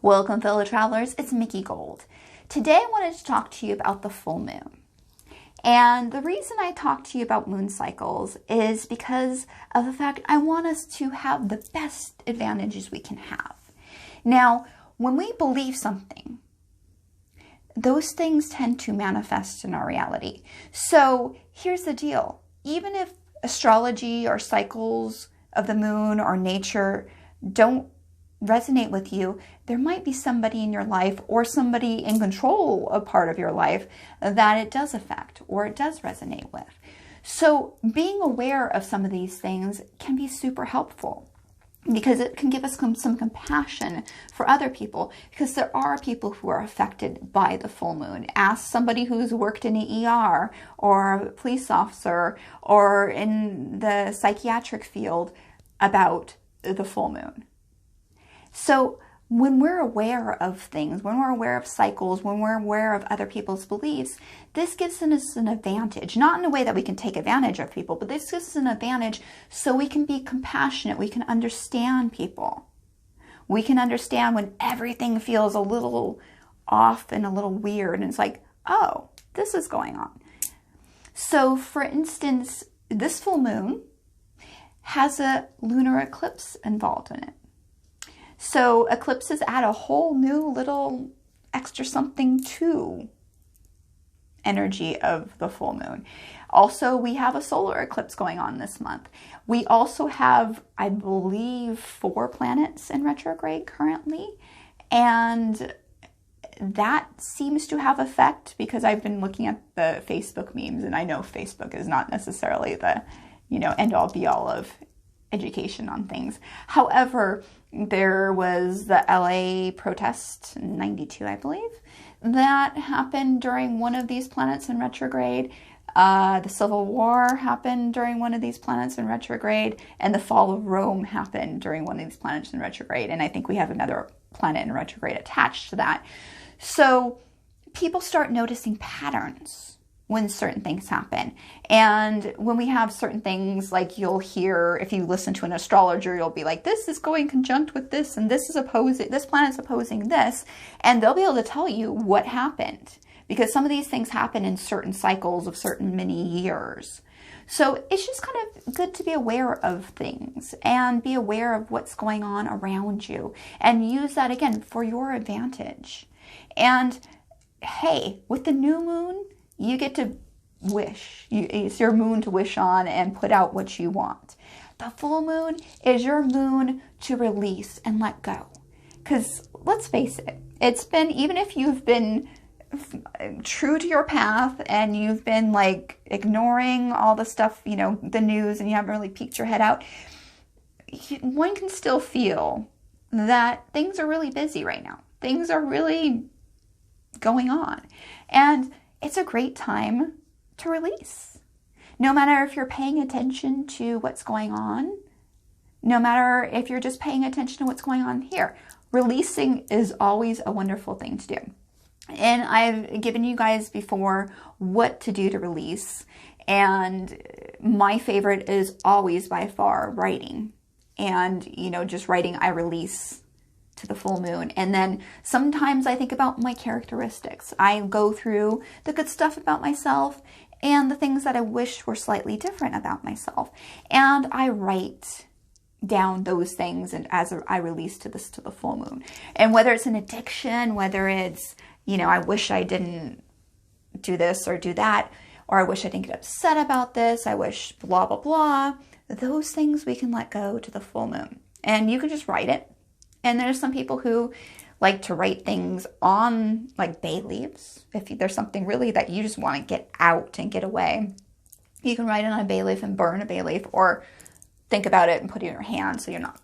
Welcome, fellow travelers. It's Mickey Gold. Today I wanted to talk to you about the full moon. And the reason I talk to you about moon cycles is because of the fact I want us to have the best advantages we can have. Now, when we believe something, those things tend to manifest in our reality. So here's the deal. Even if astrology or cycles of the moon or nature don't resonate with you, there might be somebody in your life or somebody in control of part of your life that it does affect or it does resonate with. So being aware of some of these things can be super helpful because it can give us some compassion for other people, because there are people who are affected by the full moon. Ask somebody who's worked in the ER or a police officer or in the psychiatric field about the full moon. So when we're aware of things, when we're aware of cycles, when we're aware of other people's beliefs, this gives us an advantage, not in a way that we can take advantage of people, but this gives us an advantage so we can be compassionate, we can understand people. We can understand when everything feels a little off and a little weird, and it's like, oh, this is going on. So for instance, this full moon has a lunar eclipse involved in it. So eclipses add a whole new little extra something to energy of the full moon. Also, we have a solar eclipse going on this month. We also have, I believe, 4 planets in retrograde currently. And that seems to have effect because I've been looking at the Facebook memes, and I know Facebook is not necessarily the, end all be all of education on things. However, there was the LA protest in 92, I believe, that happened during one of these planets in retrograde. The Civil War happened during one of these planets in retrograde, and the fall of Rome happened during one of these planets in retrograde. And I think we have another planet in retrograde attached to that. So people start noticing patterns when certain things happen. And when we have certain things, like you'll hear, if you listen to an astrologer, you'll be like, this is going conjunct with this, and this planet's opposing this, and they'll be able to tell you what happened, because some of these things happen in certain cycles of certain many years. So it's just kind of good to be aware of things and be aware of what's going on around you and use that again for your advantage. And hey, with the new moon, you get to wish. It's your moon to wish on and put out what you want. The full moon is your moon to release and let go. Because let's face it, it's been, even if you've been true to your path and you've been like ignoring all the stuff, the news, and you haven't really peeked your head out, one can still feel that things are really busy right now. Things are really going on. And it's a great time to release. No matter if you're paying attention to what's going on, no matter if you're just paying attention to what's going on here, releasing is always a wonderful thing to do. And I've given you guys before what to do to release. And my favorite is always by far writing. And, just writing, I release to the full moon. And then sometimes I think about my characteristics. I go through the good stuff about myself and the things that I wish were slightly different about myself. And I write down those things, and as I release to the full moon. And whether it's an addiction, whether it's, I wish I didn't do this or do that, or I wish I didn't get upset about this, I wish blah, blah, blah, those things we can let go to the full moon. And you can just write it. And there's some people who like to write things on like bay leaves. If there's something really that you just want to get out and get away, you can write it on a bay leaf and burn a bay leaf, or think about it and put it in your hand so you're not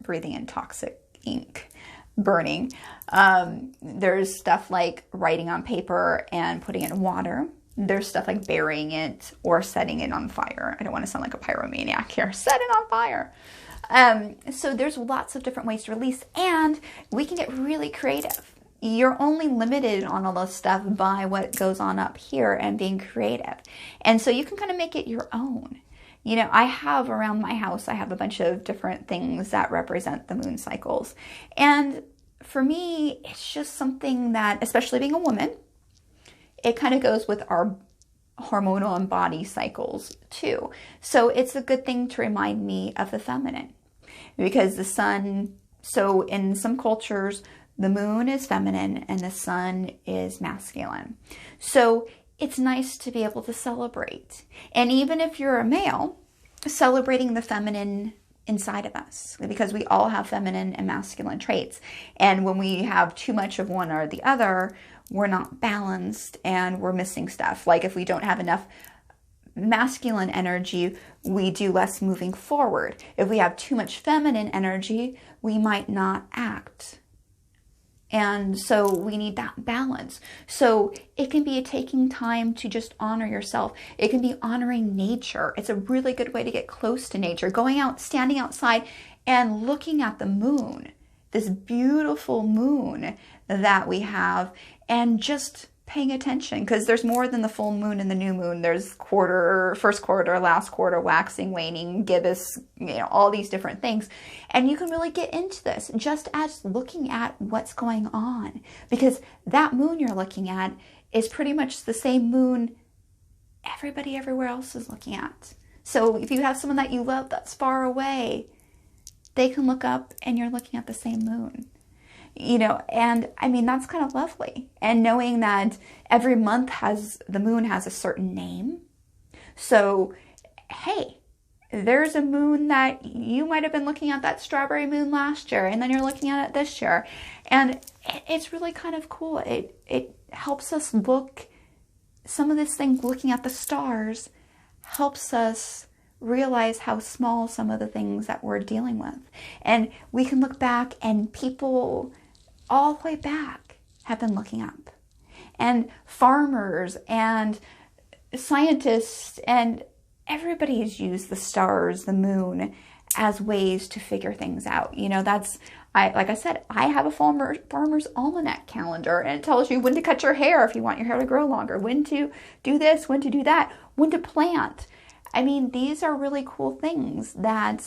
breathing in toxic ink, burning. There's stuff like writing on paper and putting it in water. There's stuff like burying it or setting it on fire. I don't want to sound like a pyromaniac here. Set it on fire. So there's lots of different ways to release, and we can get really creative. You're only limited on all this stuff by what goes on up here and being creative. And so you can kind of make it your own. I have around my house, I have a bunch of different things that represent the moon cycles. And for me, it's just something that, especially being a woman, it kind of goes with our hormonal and body cycles too. So it's a good thing to remind me of the feminine, because the sun, so in some cultures, the moon is feminine and the sun is masculine. So it's nice to be able to celebrate. And even if you're a male, celebrating the feminine inside of us, because we all have feminine and masculine traits. And when we have too much of one or the other, we're not balanced and we're missing stuff. Like if we don't have enough masculine energy, we do less moving forward. If we have too much feminine energy, we might not act. And so we need that balance. So it can be taking time to just honor yourself. It can be honoring nature. It's a really good way to get close to nature. Going out, standing outside and looking at the moon, this beautiful moon that we have, and just paying attention, because there's more than the full moon and the new moon. There's quarter, first quarter, last quarter, waxing, waning, gibbous, all these different things. And you can really get into this just as looking at what's going on, because that moon you're looking at is pretty much the same moon everybody everywhere else is looking at. So if you have someone that you love that's far away, they can look up and you're looking at the same moon. And I mean, that's kind of lovely. And knowing that every month the moon has a certain name. So, hey, there's a moon that you might have been looking at, that strawberry moon last year, and then you're looking at it this year. And it's really kind of cool. It helps us look, some of this thing, looking at the stars, helps us realize how small some of the things that we're dealing with. And we can look back, and people all the way back have been looking up. And farmers and scientists and everybody has used the stars, the moon, as ways to figure things out. Like I said, I have a farmer's almanac calendar, and it tells you when to cut your hair if you want your hair to grow longer, when to do this, when to do that, when to plant. I mean, these are really cool things that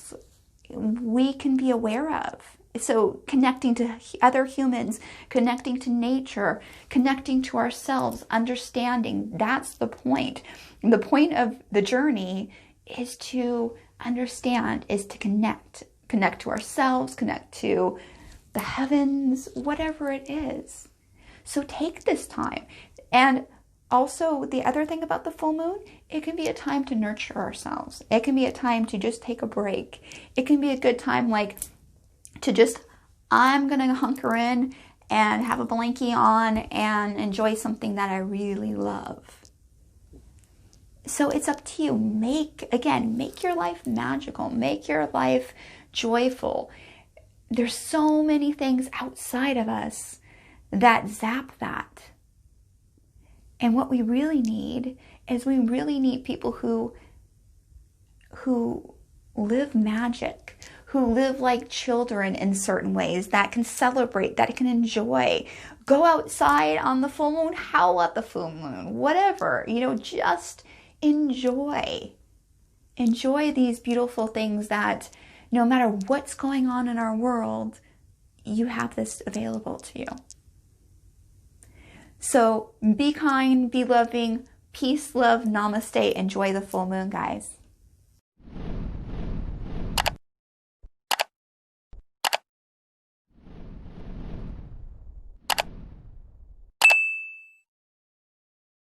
we can be aware of. So connecting to other humans, connecting to nature, connecting to ourselves, understanding, that's the point. The point of the journey is to understand, is to connect to ourselves, connect to the heavens, whatever it is. So take this time. And also, the other thing about the full moon, it can be a time to nurture ourselves. It can be a time to just take a break. It can be a good time, like, to just, I'm going to hunker in and have a blankie on and enjoy something that I really love. So it's up to you. Make your life magical. Make your life joyful. There's so many things outside of us that zap that. And what we really need is we really need people who live magic, who live like children in certain ways, that can celebrate, that can enjoy. Go outside on the full moon, howl at the full moon, whatever, just enjoy. Enjoy these beautiful things that no matter what's going on in our world, you have this available to you. So be kind, be loving, peace, love, namaste. Enjoy the full moon, guys.